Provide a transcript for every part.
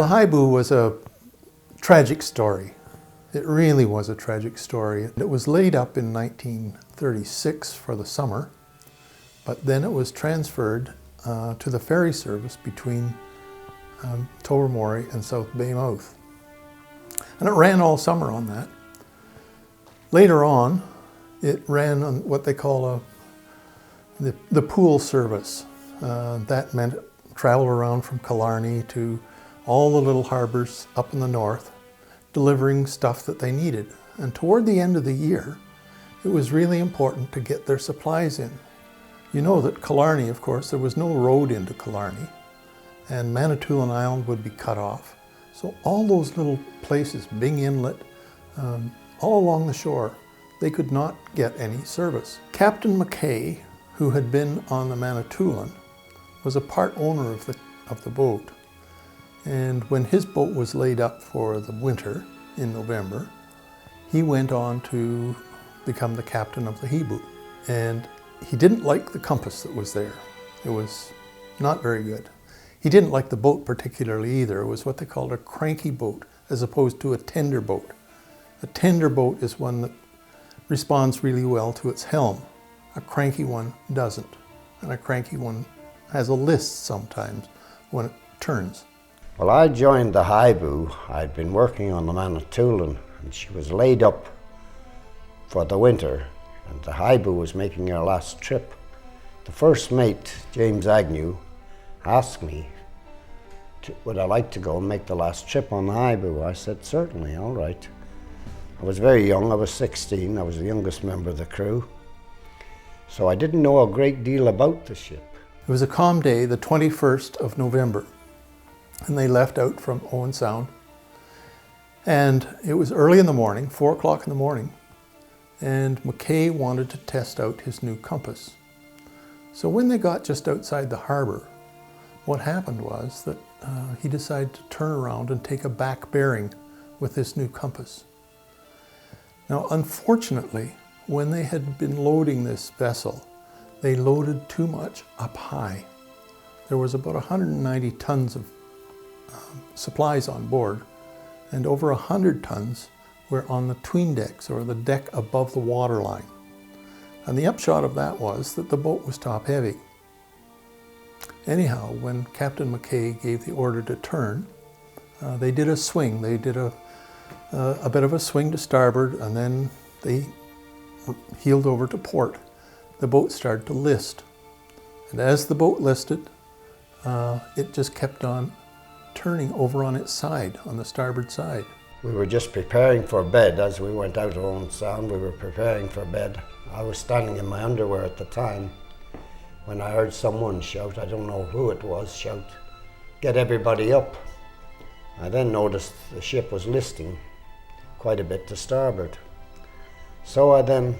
the Hibou was a tragic story. It really was a tragic story. It was laid up in 1936 for the summer, but then it was transferred to the ferry service between Tobermory and South Bay Mouth. And it ran all summer on that. Later on, it ran on what they call the pool service. That meant it traveled around from Killarney to all the little harbors up in the north, delivering stuff that they needed. And toward the end of the year, it was really important to get their supplies in. You know that Killarney, of course, there was no road into Killarney, and Manitoulin Island would be cut off. So all those little places, Bing Inlet, all along the shore, they could not get any service. Captain McKay, who had been on the Manitoulin, was a part owner of the boat. And when his boat was laid up for the winter in November, he went on to become the captain of the Hibou. And he didn't like the compass that was there. It was not very good. He didn't like the boat particularly either. It was what they called a cranky boat as opposed to a tender boat. A tender boat is one that responds really well to its helm. A cranky one doesn't. And a cranky one has a list sometimes when it turns. Well, I joined the Hibou. I'd been working on the Manitoulin, and she was laid up for the winter, and the Hibou was making her last trip. The first mate, James Agnew, asked me, would I like to go and make the last trip on the Hibou? I said, certainly, all right. I was very young, I was 16, I was the youngest member of the crew, so I didn't know a great deal about the ship. It was a calm day, the 21st of November. And they left out from Owen Sound. And it was early in the morning, 4 o'clock in the morning, and McKay wanted to test out his new compass. So when they got just outside the harbor, what happened was that he decided to turn around and take a back bearing with this new compass. Now, unfortunately, when they had been loading this vessel, they loaded too much up high. There was about 190 tons of supplies on board, and over 100 tons were on the tween decks, or the deck above the waterline. And the upshot of that was that the boat was top heavy. Anyhow, when Captain McKay gave the order to turn, they did a swing. They did a bit of a swing to starboard, and then they heeled over to port. The boat started to list. And as the boat listed, it just kept on turning over on its side, on the starboard side. We were just preparing for bed as we went out of Owen Sound. We were preparing for bed. I was standing in my underwear at the time when I heard someone shout, I don't know who it was, shout, "Get everybody up." I then noticed the ship was listing quite a bit to starboard. So I then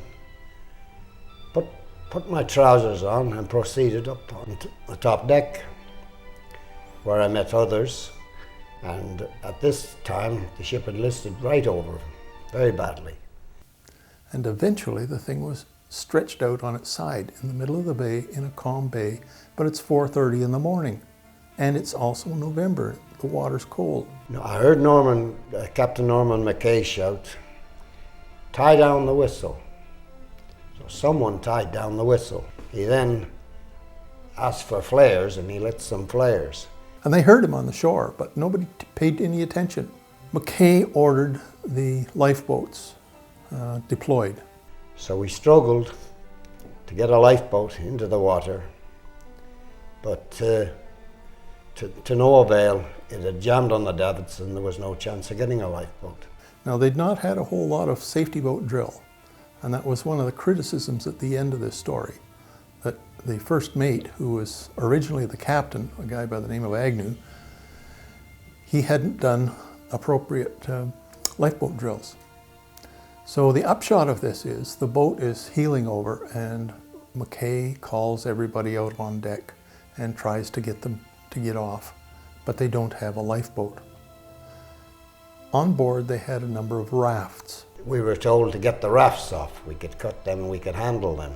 put my trousers on and proceeded up on the top deck, where I met others, and at this time the ship had listed right over very badly. And eventually the thing was stretched out on its side in the middle of the bay, in a calm bay, but it's 4:30 in the morning, and it's also November. The water's cold. Now, I heard Captain Norman McKay shout, "Tie down the whistle." So someone tied down the whistle. He then asked for flares, and he lit some flares. And they heard him on the shore, but nobody paid any attention. McKay ordered the lifeboats deployed. So we struggled to get a lifeboat into the water, but to no avail. It had jammed on the davits and there was no chance of getting a lifeboat. Now, they'd not had a whole lot of safety boat drill, and that was one of the criticisms at the end of this story, that the first mate, who was originally the captain, a guy by the name of Agnew, he hadn't done appropriate lifeboat drills. So the upshot of this is the boat is heeling over, and McKay calls everybody out on deck and tries to get them to get off, but they don't have a lifeboat. On board they had a number of rafts. We were told to get the rafts off. We could cut them and we could handle them.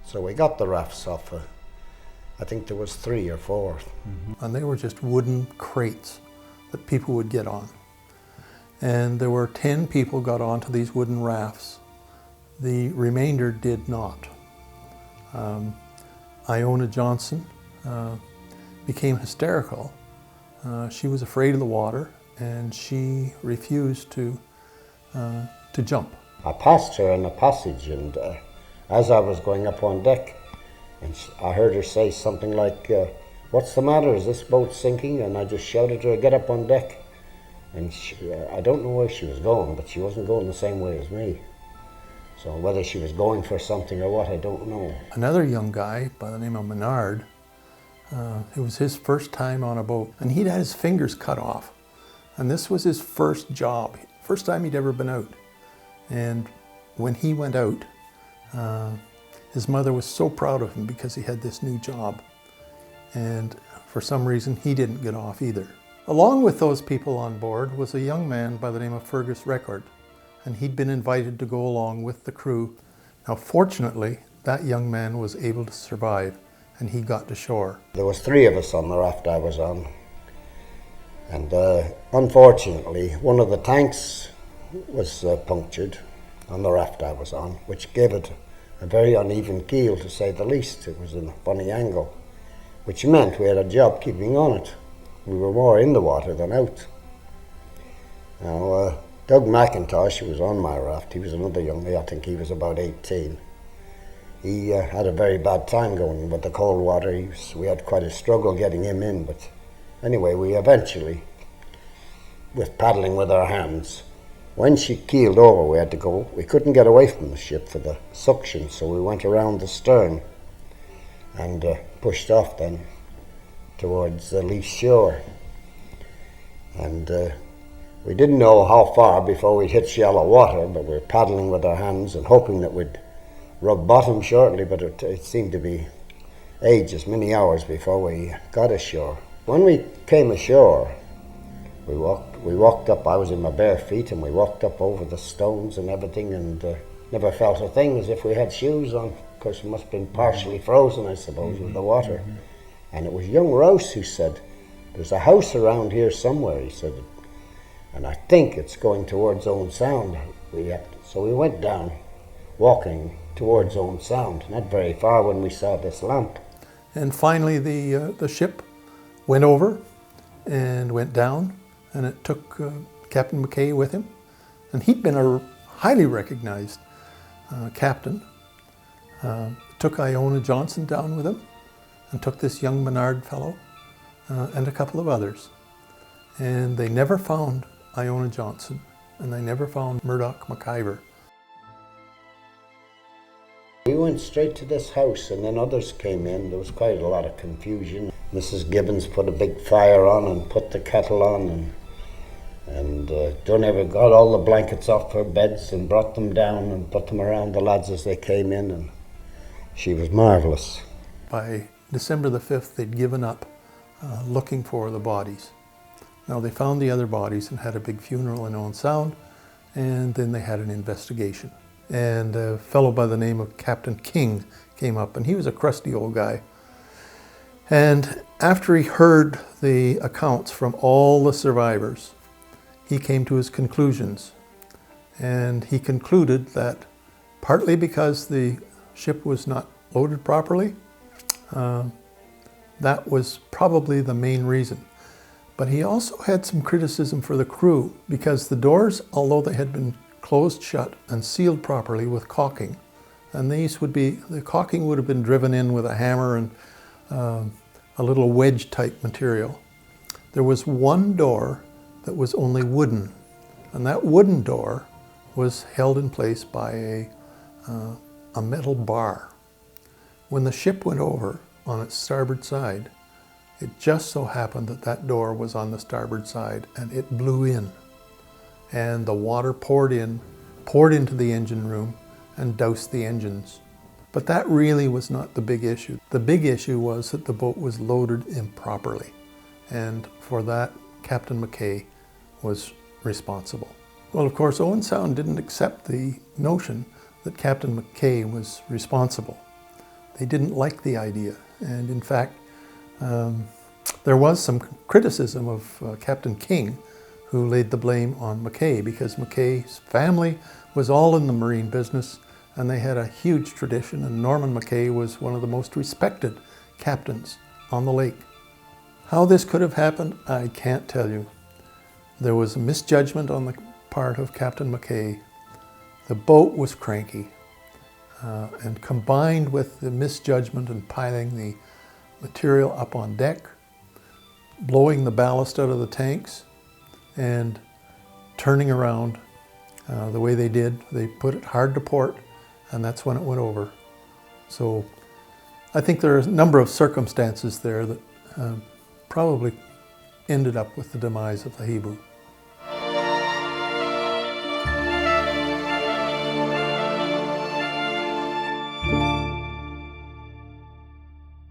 So we got the rafts off. I think there was 3 or 4. And they were just wooden crates that people would get on. And there were 10 people got onto these wooden rafts. The remainder did not. Iona Johnson became hysterical. She was afraid of the water, and she refused to jump. I passed her in a passage, and as I was going up on deck, and I heard her say something like, "What's the matter? Is this boat sinking?" And I just shouted to her, "Get up on deck." And I don't know where she was going, but she wasn't going the same way as me. So whether she was going for something or what, I don't know. Another young guy by the name of Menard, it was his first time on a boat, and he'd had his fingers cut off. And this was his first job, first time he'd ever been out. And when he went out, his mother was so proud of him because he had this new job. And for some reason, he didn't get off either. Along with those people on board was a young man by the name of Fergus Record, and he'd been invited to go along with the crew. Now, fortunately, that young man was able to survive, and he got to shore. There was 3 of us on the raft I was on, and unfortunately, one of the tanks was punctured on the raft I was on, which gave it a very uneven keel, to say the least. It was in a funny angle, which meant we had a job keeping on it. We were more in the water than out. Now, Doug McIntosh, who was on my raft, he was another young man, I think he was about 18. He had a very bad time going with the cold water. We had quite a struggle getting him in, but anyway, we eventually, with paddling with our hands, when she keeled over, we had to go. We couldn't get away from the ship for the suction, so we went around the stern and pushed off then towards the lee shore. And we didn't know how far before we'd hit shallow water, but we were paddling with our hands and hoping that we'd rub bottom shortly, but it seemed to be ages, many hours before we got ashore. When we came ashore, we walked up. I was in my bare feet, and we walked up over the stones and everything, and never felt a thing, as if we had shoes on. Of course, we must have been partially frozen, I suppose, with the water. And it was young Rouse who said, "There's a house around here somewhere," he said, "and I think it's going towards Owen Sound." So we went down, walking towards Owen Sound, not very far when we saw this lamp. And finally the ship went over and went down, and it took Captain McKay with him. And he'd been a highly recognized captain. Took Iona Johnson down with him, and took this young Menard fellow and a couple of others. And they never found Iona Johnson, and they never found Murdoch McIver. We went straight to this house, and then others came in. There was quite a lot of confusion. Mrs. Gibbons put a big fire on and put the kettle on, and Dunever got all the blankets off her beds and brought them down and put them around the lads as they came in, and she was marvellous. By December the 5th, they'd given up looking for the bodies. Now, they found the other bodies and had a big funeral in Owen Sound, and then they had an investigation. And a fellow by the name of Captain King came up, and he was a crusty old guy. And after he heard the accounts from all the survivors, he came to his conclusions. And he concluded that partly because the ship was not loaded properly, that was probably the main reason. But he also had some criticism for the crew, because the doors, although they had been closed shut and sealed properly with caulking, and the caulking would have been driven in with a hammer and a little wedge type material. There was one door that was only wooden, and that wooden door was held in place by a metal bar. When the ship went over on its starboard side, it just so happened that that door was on the starboard side, and it blew in. And the water poured into the engine room and doused the engines. But that really was not the big issue. The big issue was that the boat was loaded improperly. And for that, Captain McKay was responsible. Well, of course, Owen Sound didn't accept the notion that Captain McKay was responsible. They didn't like the idea. And in fact, There was some criticism of Captain King, who laid the blame on Mackay, because Mackay's family was all in the marine business and they had a huge tradition, and Norman Mackay was one of the most respected captains on the lake. How this could have happened, I can't tell you. There was a misjudgment on the part of Captain Mackay. The boat was cranky, and combined with the misjudgment in piling the material up on deck, blowing the ballast out of the tanks, and turning around the way they did, they put it hard to port, and that's when it went over. So I think there are a number of circumstances there that probably ended up with the demise of the Hibou.